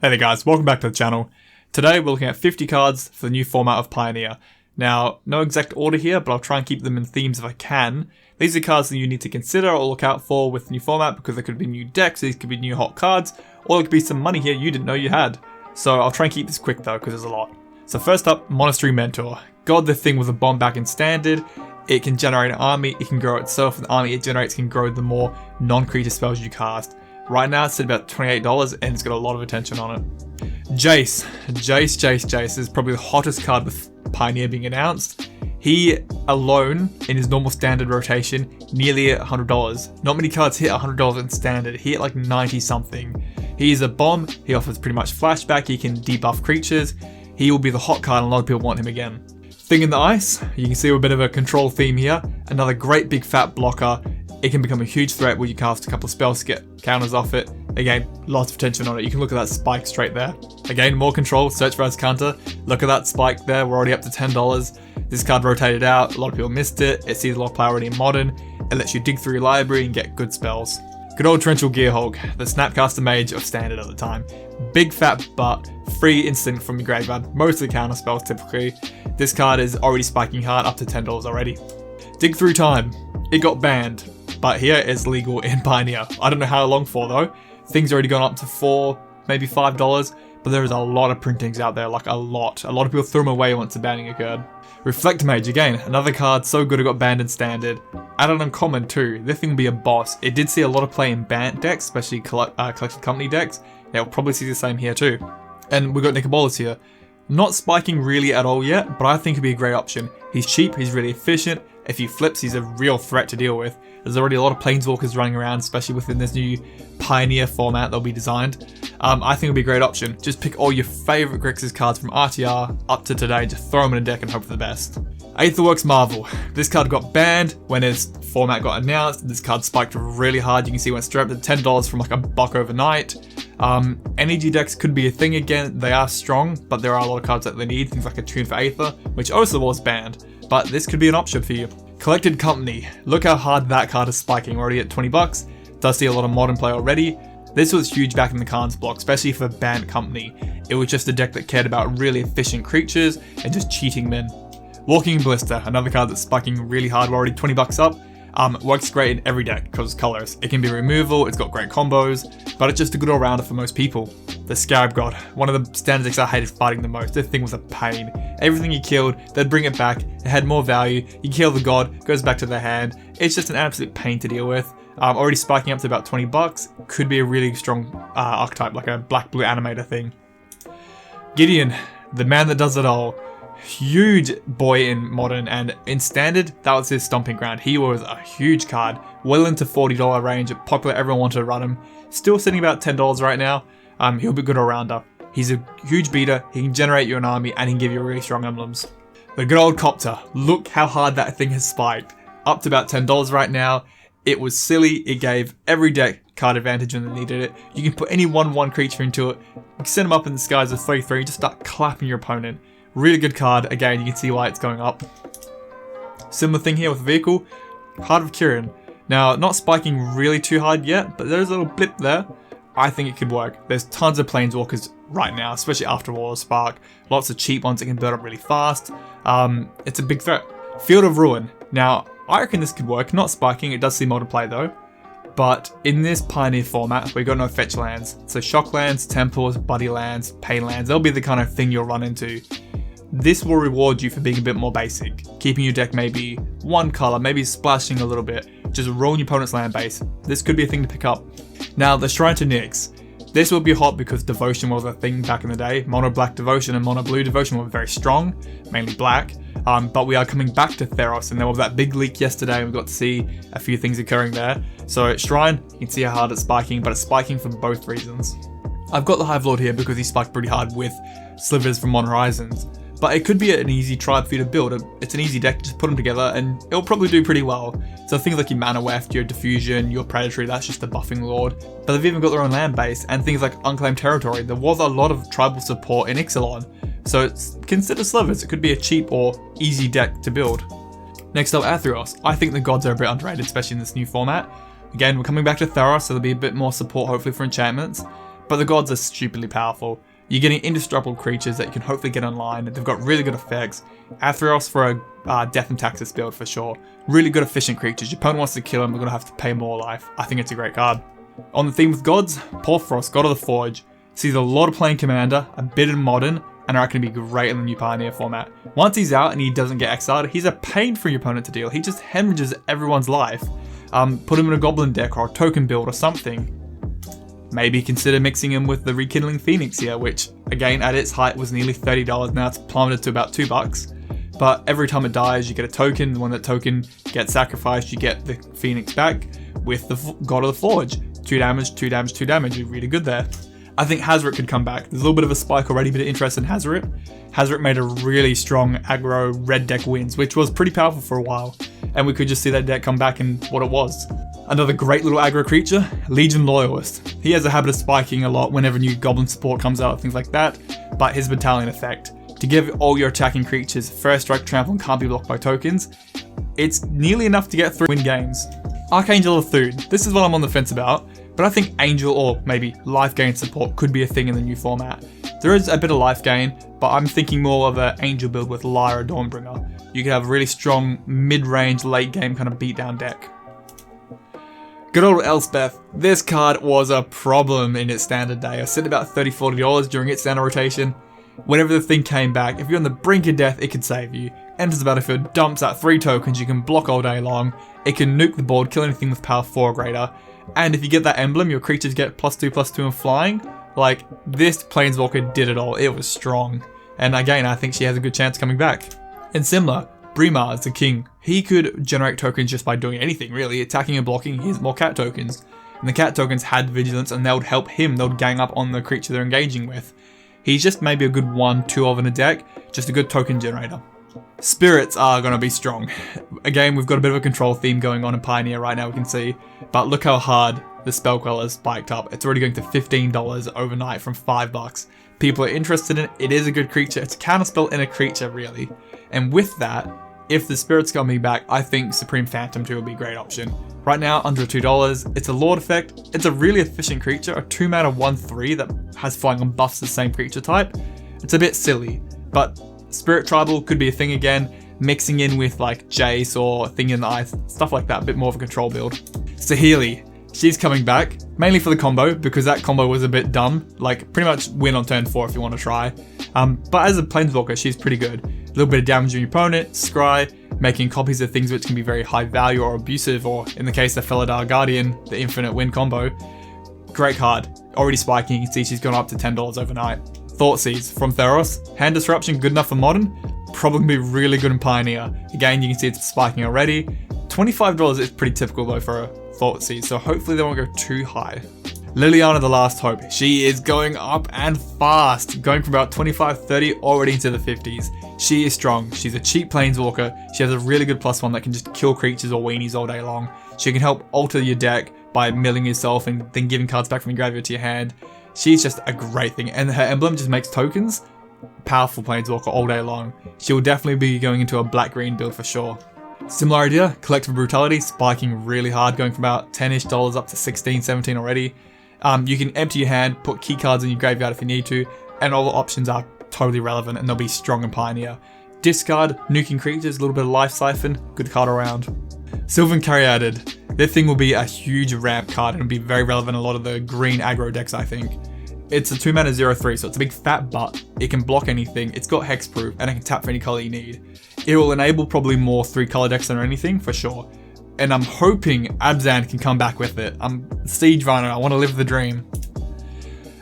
Hey there guys, welcome back to the channel. Today we're looking at 50 cards for the new format of Pioneer. Now, no exact order here, but I'll try and keep them in themes if I can. These are cards that you need to consider or look out for with the new format because there could be new decks, these could be new hot cards, or there could be some money here you didn't know you had. So I'll try and keep this quick though because there's a lot. So first up, Monastery Mentor. Got the thing with a bomb back in standard. It can generate an army, it can grow itself, and the army it generates can grow the more non-creature spells you cast. Right now it's at about $28 and it's got a lot of attention on it. Jace is probably the hottest card with Pioneer being announced. He alone, in his normal standard rotation, nearly at $100. Not many cards hit $100 in standard, he hit like 90 something. He is a bomb, he offers pretty much flashback, he can debuff creatures. He will be the hot card and a lot of people want him again. Thing in the ice, you can see a bit of a control theme here. Another great big fat blocker. It can become a huge threat where you cast a couple of spells to get counters off it. Again, lots of attention on it. You can look at that spike straight there. Again, more control, search for its counter. Look at that spike there, we're already up to $10. This card rotated out, a lot of people missed it. It sees a lot of play already in Modern. It lets you dig through your library and get good spells. Good old Torrential Gearhulk, the Snapcaster Mage of Standard at the time. Big fat butt, free instant from your graveyard, mostly counter spells typically. This card is already spiking hard, up to $10 already. Dig Through Time, it got banned, but here it's legal in Pioneer. I don't know how long for though. Things already gone up to $4, maybe $5, but there is a lot of printings out there, like a lot. A lot of people threw them away once the banning occurred. Reflect Mage, again, another card so good it got banned in Standard. Added uncommon too, this thing will be a boss. It did see a lot of play in banned decks, especially collected company decks. They'll probably see the same here too. And we've got Nicobolas here. Not spiking really at all yet, but I think he'd be a great option. He's cheap, he's really efficient. If he flips, he's a real threat to deal with. There's already a lot of Planeswalkers running around, especially within this new Pioneer format that'll be designed. I think it'll be a great option. Just pick all your favourite Grixis cards from RTR up to today, just throw them in a deck and hope for the best. Aetherworks Marvel. This card got banned when its format got announced. This card spiked really hard. You can see it went straight up to $10 from like $1 overnight. NEG decks could be a thing again. They are strong, but there are a lot of cards that they need. Things like a Tune for Aether, which also was banned. But this could be an option for you. Collected Company. Look how hard that card is spiking. We're already at $20. Does see a lot of Modern play already. This was huge back in the Khans block, especially for banned Company. It was just a deck that cared about really efficient creatures and just cheating men. Walking Blister, another card that's spiking really hard. We're already $20 up. Works great in every deck because it's colors. It can be removal, it's got great combos, but it's just a good all-rounder for most people. The Scarab God, one of the standard decks I hated fighting the most. This thing was a pain. Everything you killed, they'd bring it back. It had more value. You kill the god, goes back to their hand. It's just an absolute pain to deal with. Already spiking up to about $20. Could be a really strong archetype, like a black-blue animator thing. Gideon, the man that does it all. Huge boy in Modern, and in Standard, that was his stomping ground. He was a huge card, well into $40 range, popular, everyone wanted to run him. Still sitting about $10 right now. He'll be a good all-rounder. He's a huge beater, he can generate you an army, and he can give you really strong emblems. The good old Copter, look how hard that thing has spiked. Up to about $10 right now. It was silly, it gave every deck card advantage when they needed it. You can put any 1/1 creature into it, you can send them up in the skies as 3/3, just start clapping your opponent. Really good card, again, you can see why it's going up. Similar thing here with Vehicle, Heart of Kirin. Now, not spiking really too hard yet, but there's a little blip there. I think it could work. There's tons of Planeswalkers right now, especially after War of Spark. Lots of cheap ones that can build up really fast. It's a big threat. Field of Ruin. Now, I reckon this could work. Not spiking, it does see multiplay though. But in this Pioneer format, we've got no fetch lands. So shock lands, temples, buddy lands, pain lands, they'll be the kind of thing you'll run into. This will reward you for being a bit more basic, keeping your deck maybe one color, maybe splashing a little bit, just ruin your opponent's land base. This could be a thing to pick up. Now, the Shrine to Nyx. This will be hot because Devotion was a thing back in the day. Mono Black Devotion and Mono Blue Devotion were very strong, mainly black. But we are coming back to Theros, and there was that big leak yesterday, and we got to see a few things occurring there. So Shrine, you can see how hard it's spiking, but it's spiking for both reasons. I've got the Hive Lord here because he spiked pretty hard with Slivers from Modern Horizons. But it could be an easy tribe for you to build. It's an easy deck, just put them together and it'll probably do pretty well. So things like your Mana Weft, your Diffusion, your Predatory, that's just the buffing lord. But they've even got their own land base and things like Unclaimed Territory. There was a lot of tribal support in Ixalan. So consider Slivers, it could be a cheap or easy deck to build. Next up, Athreos. I think the gods are a bit underrated, especially in this new format. Again, we're coming back to Theros, so there'll be a bit more support hopefully for enchantments. but the gods are stupidly powerful. You're getting indestructible creatures that you can hopefully get online. They've got really good effects. Athreos for a Death and Taxes build for sure. Really good efficient creatures. Your opponent wants to kill them, they're going to have to pay more life. I think it's a great card. On the theme with gods, Porphyros, God of the Forge. Sees a lot of playing Commander, a bit in Modern, and I reckon he'd be great in the new Pioneer format. Once he's out and he doesn't get exiled, he's a pain for your opponent to deal. He just hemorrhages everyone's life. Put him in a Goblin deck or a token build or something. Maybe consider mixing him with the Rekindling Phoenix here, which, again, at its height was nearly $30, now it's plummeted to about $2. But every time it dies, you get a token. When that token gets sacrificed, you get the Phoenix back with the God of the Forge. 2 damage, 2 damage, 2 damage, you're really good there. I think Hazoret could come back. There's a little bit of a spike already, bit of interest in Hazoret. Hazoret made a really strong aggro red deck wins, which was pretty powerful for a while. And we could just see that deck come back in what it was. Another great little aggro creature, Legion Loyalist. He has a habit of spiking a lot whenever new Goblin support comes out, things like that, but his Battalion effect, to give all your attacking creatures first strike, trample, and can't be blocked by tokens, it's nearly enough to get through win games. Archangel of Thud, this is what I'm on the fence about, but I think Angel or maybe life gain support could be a thing in the new format. There is a bit of life gain, but I'm thinking more of an Angel build with Lyra Dawnbringer. You could have a really strong mid-range, late game kind of beatdown deck. Good old Elspeth. This card was a problem in its standard day. I said about $30-$40 during its standard rotation. Whenever the thing came back, if you're on the brink of death, it could save you. Enters the battlefield, dumps out 3 tokens, you can block all day long. It can nuke the board, kill anything with power 4 or greater. And if you get that emblem, your creatures get +2/+2 and flying. Like, this Planeswalker did it all. It was strong. And again, I think she has a good chance coming back. And similar, Brimar is the king. He could generate tokens just by doing anything, really. Attacking and blocking, he has more cat tokens. And the cat tokens had vigilance and they would help him. They would gang up on the creature they're engaging with. He's just maybe a good 1-2 of in a deck. Just a good token generator. Spirits are going to be strong. Again, we've got a bit of a control theme going on in Pioneer right now, we can see. But look how hard the Spell Queller spiked up. It's already going to $15 overnight from $5. People are interested in it. It is a good creature. It's a counterspell in a creature, really. And with that, if the Spirit's coming back, I think Supreme Phantom 2 will be a great option. Right now, under $2. It's a Lord effect. It's a really efficient creature. A 2-mana 1/3 that has flying and buffs the same creature type. It's a bit silly, but Spirit Tribal could be a thing again, mixing in with like Jace or Thing in the Ice, stuff like that, a bit more of a control build. Saheeli, she's coming back, mainly for the combo, because that combo was a bit dumb, like pretty much win on turn 4 if you want to try. But as a Planeswalker, she's pretty good. A little bit of damage on your opponent, scry, making copies of things which can be very high value or abusive, or in the case of Felidar Guardian, the infinite win combo. Great card, already spiking, you can see she's gone up to $10 overnight. Thoughtseize from Theros, hand disruption good enough for Modern, probably going to be really good in Pioneer. Again, you can see it's spiking already. $25 is pretty typical though for a Thoughtseize, so hopefully they won't go too high. Liliana the Last Hope, she is going up and fast, going from about 25-30 already into the 50s. She is strong, she's a cheap Planeswalker, she has a really good +1 that can just kill creatures or weenies all day long. She can help alter your deck by milling yourself and then giving cards back from your graveyard to your hand. She's just a great thing, and her emblem just makes tokens. Powerful Planeswalker all day long. She will definitely be going into a black-green build for sure. Similar idea, Collective Brutality, spiking really hard, going from about $10-ish up to $16, $17 already. You can empty your hand, put key cards in your graveyard if you need to, and all the options are totally relevant and they'll be strong in Pioneer. Discard, nuking creatures, a little bit of Life Siphon, good card around. Sylvan Caryatid. This thing will be a huge ramp card and will be very relevant in a lot of the green aggro decks, I think. It's a 2-mana 0/3, so it's a big fat butt. It can block anything, it's got hexproof, and it can tap for any color you need. It will enable probably more 3-color decks than anything, for sure. And I'm hoping Abzan can come back with it. I'm Siege Runner, I want to live the dream.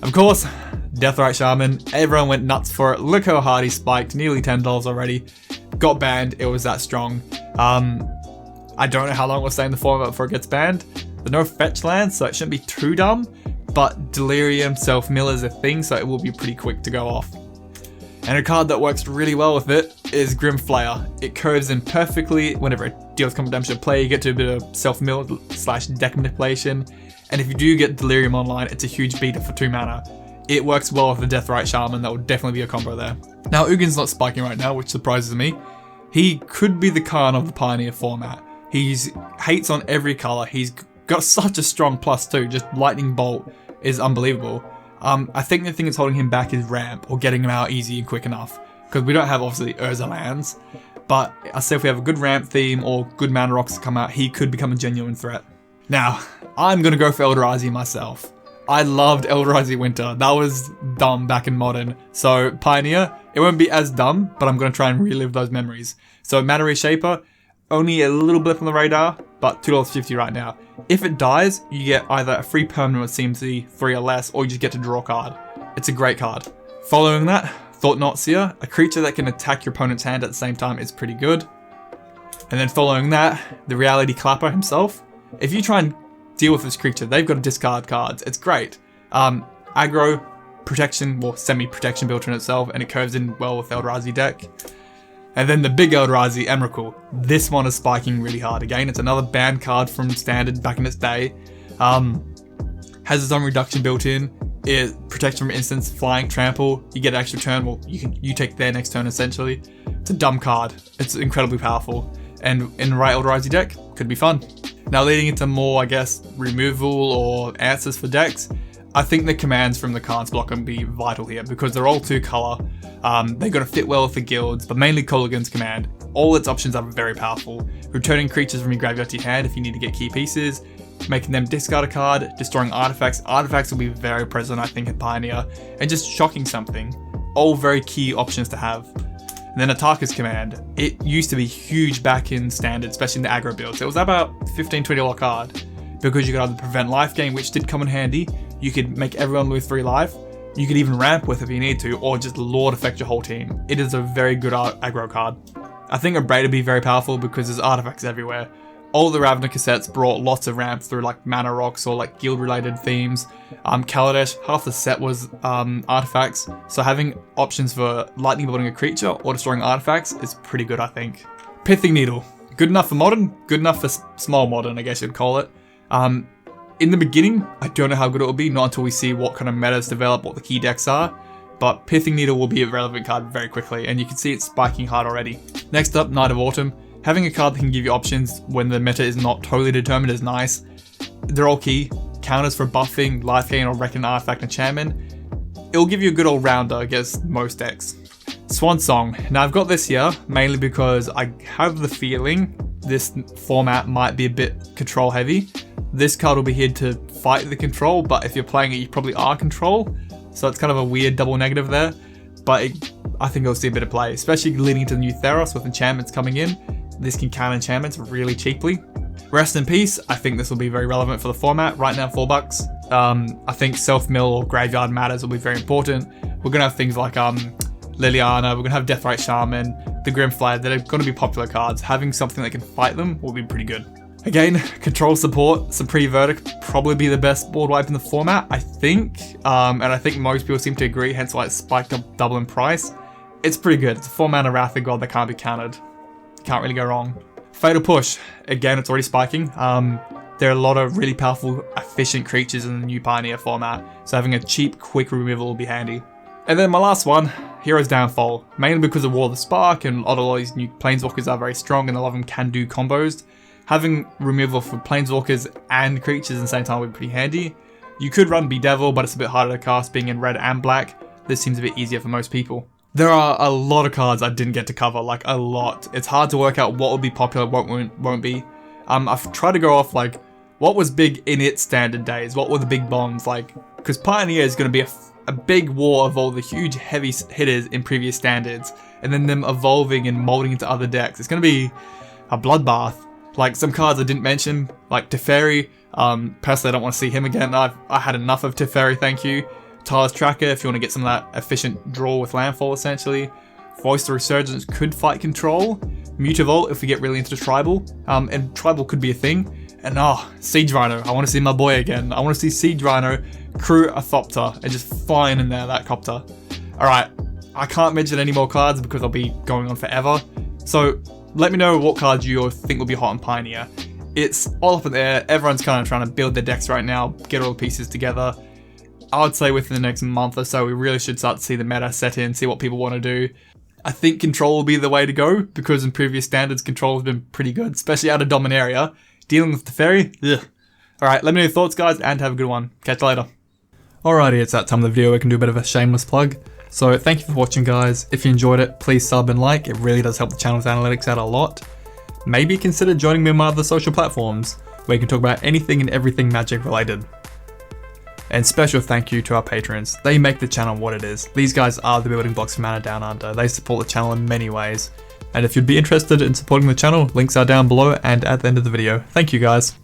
Of course, Deathrite Shaman, everyone went nuts for it. Look how hard he spiked, nearly $10 already. Got banned, it was that strong. I don't know how long we'll stay in the format before it gets banned. There's no fetch land, so it shouldn't be too dumb. But Delirium Self-Mill is a thing, so it will be pretty quick to go off. And a card that works really well with it is Grim Flayer. It curves in perfectly whenever it deals combat damage to play. You get to a bit of self-mill / deck manipulation. And if you do get Delirium online, it's a huge beater for 2 mana. It works well with the Deathrite Shaman, that would definitely be a combo there. Now, Ugin's not spiking right now, which surprises me. He could be the Khan of the Pioneer format. He's hates on every color. He's got such a strong +2. Just Lightning Bolt is unbelievable. I think the thing that's holding him back is ramp, or getting him out easy and quick enough. Because we don't have, obviously, Urza lands. But I say if we have a good ramp theme or good mana rocks to come out, he could become a genuine threat. Now, I'm going to go for Eldrazi myself. I loved Eldrazi Winter. That was dumb back in Modern. So, Pioneer, it won't be as dumb, but I'm going to try and relive those memories. So, Mana Reshaper, only a little blip on the radar, but $2.50 right now. If it dies, you get either a free permanent with CMC 3 or less, or you just get to draw a card. It's a great card. Following that, Thought Not Seer, a creature that can attack your opponent's hand at the same time, is pretty good. And then following that, the Reality Clapper himself. If you try and deal with this creature, they've got to discard cards. It's great. Aggro, protection, well, semi-protection built in itself, and it curves in well with Eldrazi deck. And then the big Eldrazi, Emrakul. This one is spiking really hard. Again, it's another banned card from Standard back in its day. Has its own reduction built in. It protects from instants, flying, trample. You get an extra turn. Well, you take their next turn essentially. It's a dumb card. It's incredibly powerful, and in the right Eldrazi deck, could be fun. Now leading into more, I guess, removal or answers for decks. I think the commands from the cards block can be vital here because they're all 2-color. They're going to fit well with the guilds, but mainly Kolaghan's command. All its options are very powerful. Returning creatures from your graveyard to your hand if you need to get key pieces. Making them discard a card, destroying artifacts. Artifacts will be very present, I think, in Pioneer. And just shocking something. All very key options to have. And then Ataka's command. It used to be huge back in Standard, especially in the aggro builds. It was about $15-20 card. Because you could either prevent life gain, which did come in handy. You could make everyone lose 3 life. You could even ramp with if you need to, or just Lord affect your whole team. It is a very good aggro card. I think a Braid would be very powerful because there's artifacts everywhere. All the Ravnica cassettes brought lots of ramps through like mana rocks or like guild related themes. Kaladesh, half the set was artifacts, so having options for lightning bolting a creature or destroying artifacts is pretty good, I think. Pithing Needle, good enough for Modern, good enough for small Modern, I guess you'd call it. In the beginning, I don't know how good it will be, not until we see what kind of metas develop, what the key decks are, but Pithing Needle will be a relevant card very quickly, and you can see it spiking hard already. Next up, Knight of Autumn. Having a card that can give you options when the meta is not totally determined is nice. They're all key. Counters for buffing, life gain, or reckon artifact enchantment. It'll give you a good all-rounder against most decks. Swan Song. Now I've got this here, mainly because I have the feeling this format might be a bit control heavy. This card will be here to fight the control, but if you're playing it, you probably are control. So it's kind of a weird double negative there. But I think it'll see a bit of play, especially leading into the new Theros with enchantments coming in. This can counter enchantments really cheaply. Rest in Peace, I think this will be very relevant for the format. Right now, $4. I think self-mill or graveyard matters will be very important. We're going to have things like Liliana, we're going to have Deathrite Shaman, the Grimflare, that are going to be popular cards. Having something that can fight them will be pretty good. Again, control support, Supreme Verdict, probably be the best board wipe in the format, I think. And I think most people seem to agree, hence why it's spiked up double in price. It's pretty good. It's a 4-mana Wrath of God that can't be countered. Can't really go wrong. Fatal Push. Again, it's already spiking. There are a lot of really powerful, efficient creatures in the new Pioneer format, so having a cheap, quick removal will be handy. And then my last one, Hero's Downfall. Mainly because of War of the Spark, and a lot of these new Planeswalkers are very strong, and a lot of them can do combos. Having removal for Planeswalkers and creatures at the same time would be pretty handy. You could run Bedevil, but it's a bit harder to cast being in red and black. This seems a bit easier for most people. There are a lot of cards I didn't get to cover, like a lot. It's hard to work out what will be popular, what won't be. I've tried to go off like, what was big in its Standard days? What were the big bombs? Like, because Pioneer is going to be a big war of all the huge heavy hitters in previous Standards, and then them evolving and molding into other decks. It's going to be a bloodbath. Like some cards I didn't mention, like Teferi. Personally, I don't want to see him again. I had enough of Teferi, thank you. Tara's Tracker, if you want to get some of that efficient draw with landfall, essentially. Voice the Resurgence could fight control. Mutavault if we get really into the tribal. And tribal could be a thing. And Siege Rhino. I want to see my boy again. I want to see Siege Rhino crew a Thopter and just flying in there, that copter. Alright, I can't mention any more cards because I'll be going on forever. So let me know what cards you think will be hot in Pioneer. It's all up in the air. Everyone's kind of trying to build their decks right now, get all the pieces together. I would say within the next month or so, we really should start to see the meta set in, see what people want to do. I think control will be the way to go, because in previous Standards, control has been pretty good, especially out of Dominaria. Dealing with Teferi, ugh. Alright, let me know your thoughts, guys, and have a good one. Catch you later. Alrighty, it's that time of the video where we can do a bit of a shameless plug. So thank you for watching, guys. If you enjoyed it, please sub and like. It really does help the channel's analytics out a lot. Maybe consider joining me on my other social platforms, where you can talk about anything and everything Magic related. And special thank you to our patrons. They make the channel what it is. These guys are the building blocks for Mana Down Under. They support the channel in many ways. And if you'd be interested in supporting the channel, links are down below and at the end of the video. Thank you, guys.